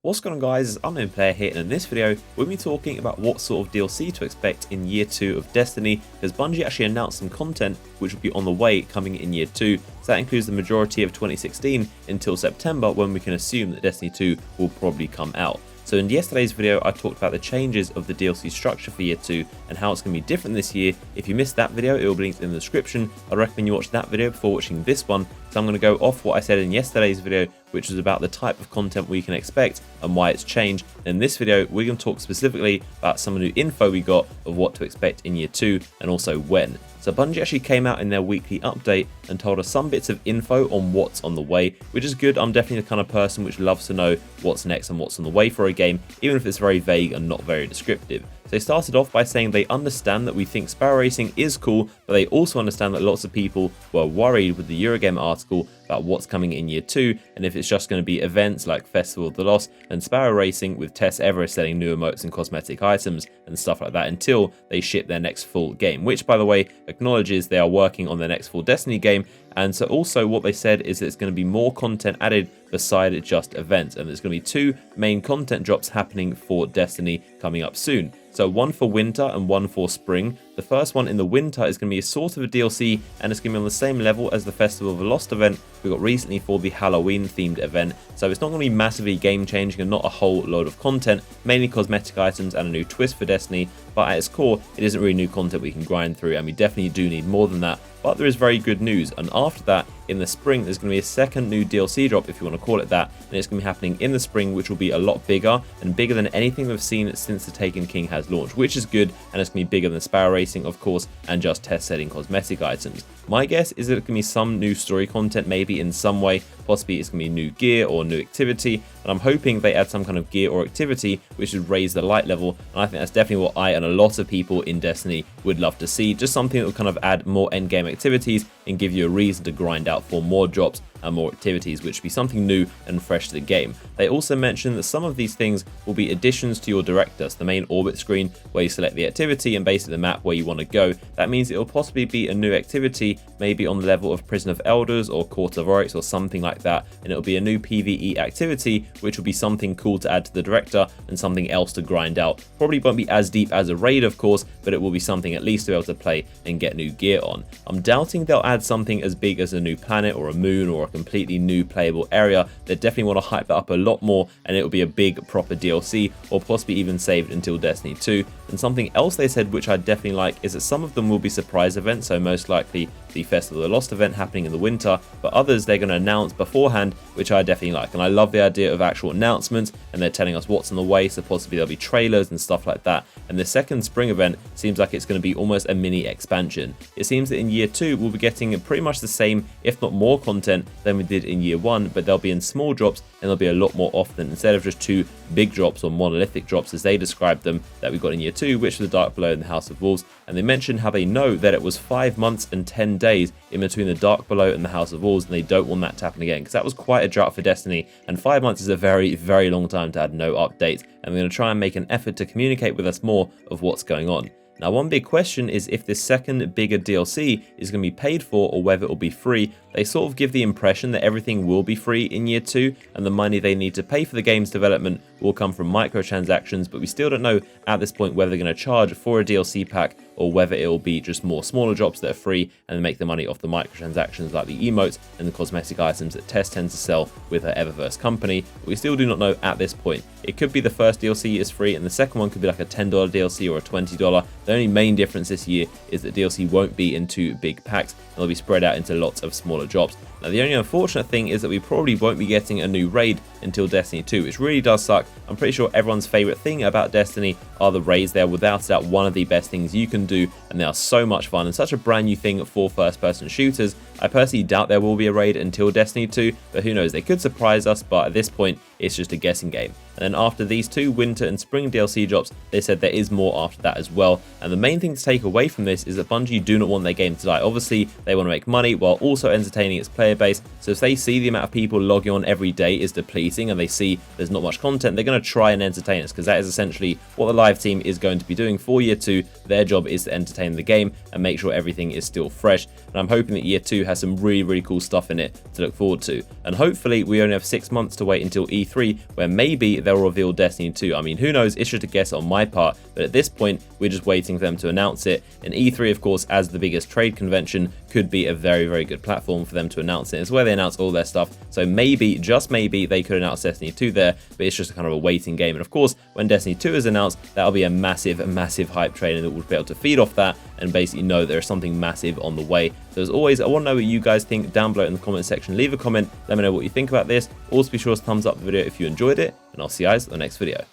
What's going on guys, it's Unknown Player here, and in this video we'll be talking about what sort of DLC to expect in year 2 of Destiny, because Bungie actually announced some content which will be on the way coming in year 2, so that includes the majority of 2016 until September, when we can assume that Destiny 2 will probably come out. So in yesterday's video I talked about the changes of the DLC structure for year 2 and how it's going to be different this year. If you missed that video, it will be linked in the description. I recommend you watch that video before watching this one. So I'm going to go off what I said in yesterday's video, which was about the type of content we can expect and why it's changed. And in this video we're going to talk specifically about some of the new info we got of what to expect in year 2 and also when. So Bungie actually came out in their weekly update and told us some bits of info on what's on the way, which is good. I'm definitely the kind of person which loves to know what's next and what's on the way for a game, even if it's very vague and not very descriptive. So they started off by saying they understand that we think Sparrow Racing is cool, but they also understand that lots of people were worried with the Eurogamer article about what's coming in year 2, and if it's just going to be events like Festival of the Lost and Sparrow Racing, with Tess Everest selling new emotes and cosmetic items and stuff like that until they ship their next full game, which by the way acknowledges they are working on their next full Destiny game. And so also what they said is that it's going to be more content added beside just events, and there's going to be 2 main content drops happening for Destiny coming up soon. So one for winter and one for spring. The first one in the winter is going to be a sort of a DLC, and it's going to be on the same level as the Festival of the Lost event we got recently for the Halloween themed event. So it's not going to be massively game changing and not a whole load of content, mainly cosmetic items and a new twist for Destiny, but at its core it isn't really new content we can grind through, and we definitely do need more than that. But there is very good news, and after that in the spring there's going to be a second new DLC drop, if you want to call it that, and it's going to be happening in the spring, which will be a lot bigger and bigger than anything we've seen since the Taken King has launched, which is good, and it's going to be bigger than Sparrow Racing of course, and just test setting cosmetic items. My guess is that it can be some new story content, maybe in some way, possibly it's going to be new gear or new activity, and I'm hoping they add some kind of gear or activity which would raise the light level, and I think that's definitely what I and a lot of people in Destiny would love to see, just something that will kind of add more endgame activities and give you a reason to grind out for more drops and more activities, which would be something new and fresh to the game. They also mentioned that some of these things will be additions to your director, so the main orbit screen where you select the activity and basically the map where you want to go. That means it will possibly be a new activity, maybe on the level of Prison of Elders or Court of Oryx or something like that, and it'll be a new PvE activity which will be something cool to add to the director and something else to grind out. Probably won't be as deep as a raid of course, but it will be something at least to be able to play and get new gear on. I'm doubting they'll add something as big as a new planet or a moon or a completely new playable area. They definitely want to hype that up a lot more, and it'll be a big proper DLC, or possibly even saved until Destiny 2. And something else they said which I definitely like is that some of them will be surprise events, so most likely the Festival of the Lost event happening in the winter, but others they're going to announce beforehand, which I definitely like. And I love the idea of actual announcements, and they're telling us what's on the way, so possibly there'll be trailers and stuff like that. And the second spring event seems like it's going to be almost a mini expansion. It seems that in year 2 we'll be getting pretty much the same, if not more content than we did in year 1, but they'll be in small drops and they'll be a lot more often, instead of just 2 big drops or monolithic drops as they described them that we got in year 2, which were the Dark Below and the House of Wolves. And they mentioned how they know that it was 5 months and 10 days in between the Dark Below and the House of Wolves, and they don't want that to happen again, because that was quite a drought for Destiny, and 5 months is a very, very long time to add no updates, and we're going to try and make an effort to communicate with us more of what's going on. Now, one big question is if this second bigger DLC is going to be paid for or whether it will be free. They sort of give the impression that everything will be free in year 2, and the money they need to pay for the game's development will come from microtransactions, but we still don't know at this point whether they're going to charge for a DLC pack or whether it will be just more smaller drops that are free and make the money off the microtransactions like the emotes and the cosmetic items that Tess tends to sell with her Eververse company. But we still do not know at this point. It could be the first DLC is free and the second one could be like a $10 DLC or a $20. The only main difference this year is that DLC won't be in 2 big packs, and they'll be spread out into lots of smaller drops. Now, the only unfortunate thing is that we probably won't be getting a new raid until Destiny 2, which really does suck. I'm pretty sure everyone's favourite thing about Destiny are the raids. They're without doubt one of the best things you can do, and they are so much fun and such a brand new thing for first-person shooters. I personally doubt there will be a raid until Destiny 2, but who knows, they could surprise us, but at this point it's just a guessing game. And then after these 2 winter and spring DLC drops, they said there is more after that as well. And the main thing to take away from this is that Bungie do not want their game to die. Obviously, they want to make money while also entertaining its player base. So if they see the amount of people logging on every day is depleting and they see there's not much content, they're going to try and entertain us, because that is essentially what the live team is going to be doing for year 2. Their job is to entertain the game and make sure everything is still fresh. And I'm hoping that year 2 has some really cool stuff in it to look forward to. And hopefully we only have 6 months to wait until E3, where maybe they'll reveal Destiny 2. I mean, who knows, it's just a guess on my part, but at this point, we're just waiting for them to announce it. And E3, of course, as the biggest trade convention, could be a very, very good platform for them to announce it. It's where they announce all their stuff, so maybe, just maybe, they could announce Destiny 2 there, but it's just kind of a waiting game. And of course, when Destiny 2 is announced, that'll be a massive, massive hype train, and it will be able to feed off that and basically know there's something massive on the way. So as always, I want to know what you guys think down below in the comment section. Leave a comment, let me know what you think about this. Also be sure to thumbs up the video if you enjoyed it, and I'll see you guys in the next video.